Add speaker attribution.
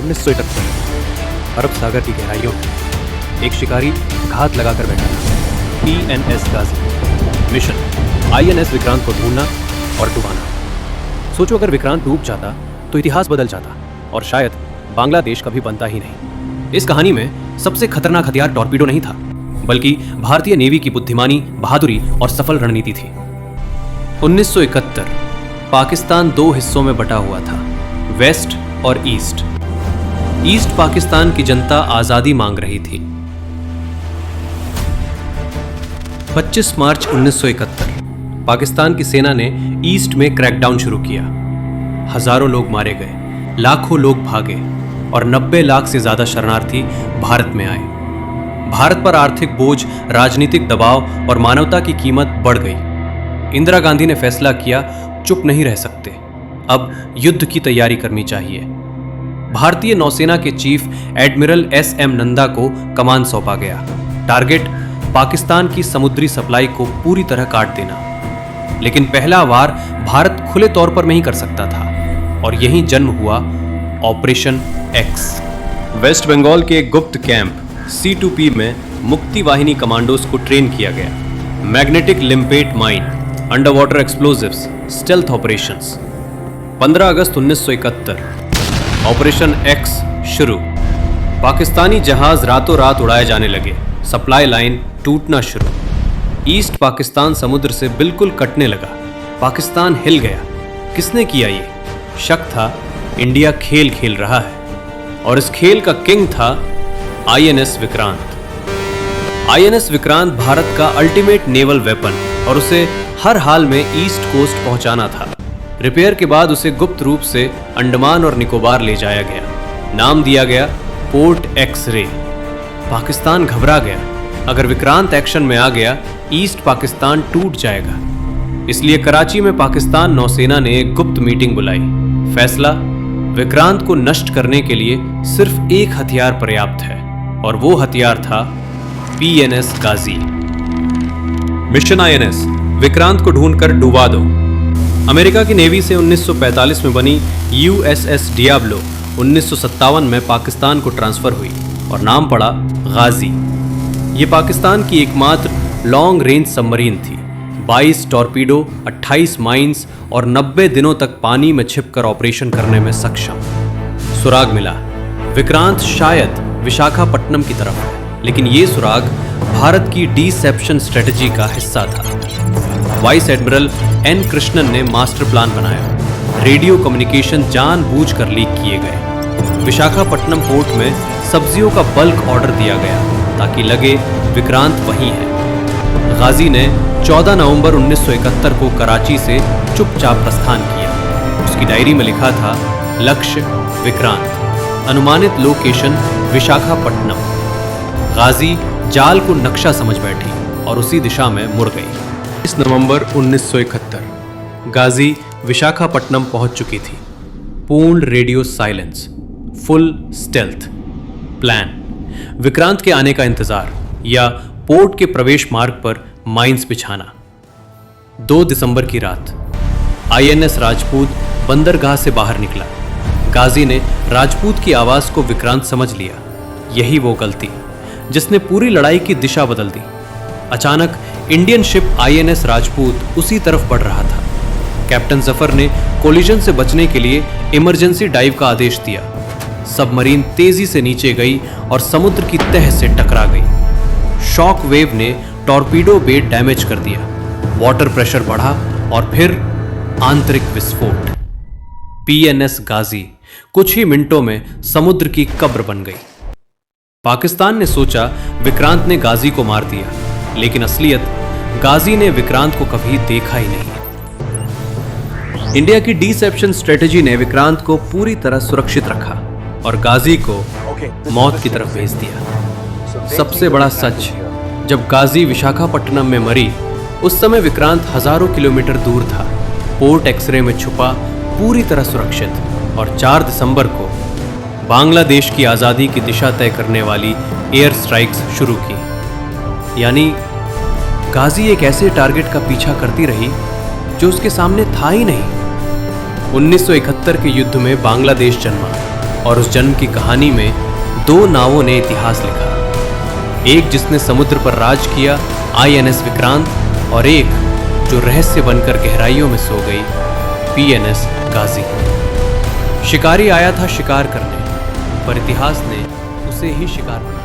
Speaker 1: 1971 अरब सागर की गहराइयों में एक शिकारी घात लगाकर बैठा था। PNS गाजी मिशन INS विक्रांत को ढूंढना और डुबाना। सोचो अगर विक्रांत डूब जाता तो इतिहास बदल जाता और शायद बांग्लादेश कभी बनता ही नहीं। इस कहानी में सबसे खतरनाक हथियार टॉर्पीडो नहीं था, बल्कि भारतीय नेवी की बुद्धिमानी, बहादुरी और सफल रणनीति थी। 1971 पाकिस्तान दो हिस्सों में बटा हुआ था, वेस्ट और ईस्ट। ईस्ट पाकिस्तान की जनता आजादी मांग रही थी। 25 मार्च 1971 पाकिस्तान की सेना ने ईस्ट में क्रैकडाउन शुरू किया। हजारों लोग मारे गए, लाखों लोग भागे और 90 लाख से ज्यादा शरणार्थी भारत में आए। भारत पर आर्थिक बोझ, राजनीतिक दबाव और मानवता की कीमत बढ़ गई। इंदिरा गांधी ने फैसला किया, चुप नहीं रह सकते, अब युद्ध की तैयारी करनी चाहिए। भारतीय नौसेना के चीफ एडमिरल SM नंदा को कमान सौंपा गया। टारगेट पाकिस्तान की समुद्री सप्लाई को पूरी तरह काट देना। लेकिन पहला वार भारत खुले तौर पर नहीं कर सकता था और यहीं जन्म हुआ ऑपरेशन एक्स। वेस्ट बंगाल के एक गुप्त कैंप C2P में मुक्ति वाहिनी कमांडोज को ट्रेन किया गया। Magnetic limpet mine, under water explosives, stealth operations. 15 अगस्त 1971 ऑपरेशन एक्स शुरू। पाकिस्तानी जहाज रातों रात उड़ाए जाने लगे, सप्लाई लाइन टूटना शुरू। ईस्ट पाकिस्तान समुद्र से बिल्कुल कटने लगा। पाकिस्तान हिल गया। किसने किया ये? शक था इंडिया खेल खेल रहा है और इस खेल का किंग था INS विक्रांत। INS विक्रांत भारत का अल्टीमेट नेवल वेपन और उसे हर हाल में ईस्ट कोस्ट पहुंचाना था। रिपेयर के बाद उसे गुप्त रूप से अंडमान और निकोबार ले जाया गया। नाम दिया गया पोर्ट एक्स-रे। पाकिस्तान घबरा गया। अगर विक्रांत एक्शन में आ गया, ईस्ट पाकिस्तान टूट जाएगा। इसलिए कराची में पाकिस्तान नौसेना ने एक गुप्त मीटिंग बुलाई। फैसला, विक्रांत को नष्ट करने के लिए सिर्फ एक हथियार पर्याप्त है और वो हथियार था PNS गाजी। मिशन INS, विक्रांत को ढूंढकर डुबा दो। अमेरिका की नेवी से 1945 में बनी USS डियाब्लो 1957 में पाकिस्तान को ट्रांसफर हुई और नाम पड़ा गाजी। ये पाकिस्तान की एकमात्र लॉन्ग रेंज सबमरीन थी। 22 टॉर्पीडो, 28 माइंस और 90 दिनों तक पानी में छिपकर ऑपरेशन करने में सक्षम। सुराग मिला, विक्रांत शायद विशाखापट्टनम की तरफ है, लेकिन ये सुराग भारत की डिसेप्शन स्ट्रेटजी का हिस्सा था। वाइस एडमिरल N कृष्णन ने मास्टर प्लान बनाया। रेडियो कम्युनिकेशन जानबूझकर लीक किए गए। विशाखापट्टनम पोर्ट में सब्जियों का बल्क ऑर्डर दिया गया ताकि लगे विक्रांत वहीं है। गाजी ने 14 नवंबर 1971 को कराची से चुपचाप प्रस्थान किया। उसकी डायरी में लिखा था, लक्ष्य विक्रांत, अनुमानित लोकेशन विशाखापट्टनम। गाजी जाल को नक्शा समझ बैठी और उसी दिशा में मुड़ गई। 20 नवंबर 1971 गाजी विशाखापट्टनम पहुंच चुकी थी। पूर्ण radio silence, full stealth plan, Vikrant के आने का इंतजार या पोर्ट के प्रवेश मार्ग पर माइंस बिछाना। 2 दिसंबर की रात INS राजपूत बंदरगाह से बाहर निकला। गाजी ने राजपूत की आवाज को विक्रांत समझ लिया। यही वो गलती जिसने पूरी लड़ाई की दिशा बदल दी। अचानक इंडियन शिप INS राजपूत उसी तरफ बढ़ रहा था। कैप्टन जफर ने कोलिजन से बचने के लिए इमरजेंसी डाइव का आदेश दिया। सबमरीन तेजी से नीचे गई और समुद्र की तह से टकरा गई। शॉक वेव ने टॉर्पीडो बे डैमेज कर दिया। वाटर प्रेशर बढ़ा और फिर आंतरिक विस्फोट। PNS गाजी कुछ ही मिनटों में समुद्र की कब्र बन गई। पाकिस्तान ने सोचा विक्रांत ने गाजी को मार दिया, लेकिन असलियत गाजी ने विक्रांत को कभी देखा ही नहीं। इंडिया की डिसेप्शन स्ट्रेटजी ने विक्रांत को पूरी तरह सुरक्षित रखा और गाजी को मौत की तरफ भेज दिया। सबसे बड़ा सच, जब गाजी विशाखापट्टनम में मरी, उस समय विक्रांत हजारों किलोमीटर दूर था, पोर्ट एक्स-रे में छुपा, पूरी तरह सुरक्षित। और 4 दिसंबर को बांग्लादेश की आज़ादी की दिशा तय करने वाली एयर स्ट्राइक्स शुरू की। यानी गाजी एक ऐसे टारगेट का पीछा करती रही जो उसके सामने था ही नहीं। 1971 के युद्ध में बांग्लादेश जन्मा। और उस जन्म की कहानी में 2 नावों ने इतिहास लिखा। एक जिसने समुद्र पर राज किया, INS विक्रांत, और एक जो रहस्य बनकर गहराइयों में सो गई, PNS गाजी। शिकारी आया था शिकार करने, पर इतिहास ने उसे ही शिकार बनाया।